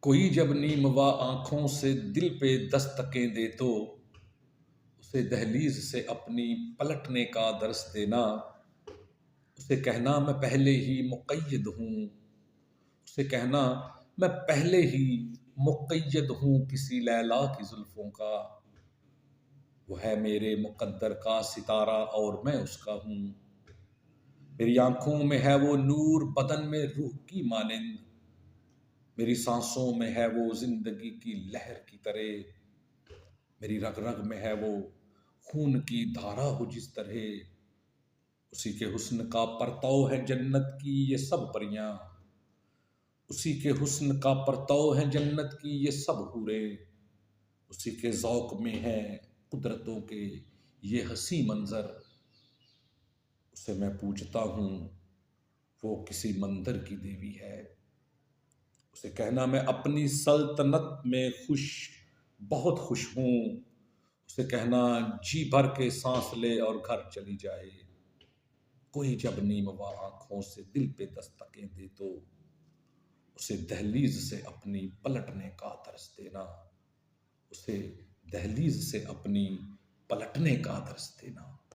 کوئی جب نیم وا آنکھوں سے دل پہ دستکیں دے تو اسے دہلیز سے اپنی پلٹنے کا درس دینا، اسے کہنا میں پہلے ہی مقید ہوں، اسے کہنا میں پہلے ہی مقید ہوں کسی لیلا کی زلفوں کا، وہ ہے میرے مقدر کا ستارہ اور میں اس کا ہوں، میری آنکھوں میں ہے وہ نور بدن میں روح کی مانند، میری سانسوں میں ہے وہ زندگی کی لہر کی طرح، میری رگ رگ میں ہے وہ خون کی دھارا ہو جس طرح، اسی کے حسن کا پرتو ہے جنت کی یہ سب پریاں، اسی کے حسن کا پرتو ہے جنت کی یہ سب حوریں، اسی کے ذوق میں ہے قدرتوں کے یہ حسین منظر، اسے میں پوجتا ہوں وہ کسی مندر کی دیوی ہے، اسے کہنا میں اپنی سلطنت میں بہت خوش ہوں، اسے کہنا جی بھر کے سانس لے اور گھر چلی جائے، کوئی جب نیم وا آنکھوں سے دل پہ دستکیں دے تو اسے دہلیز سے اپنی پلٹنے کا درس دینا، اسے دہلیز سے اپنی پلٹنے کا درس دینا۔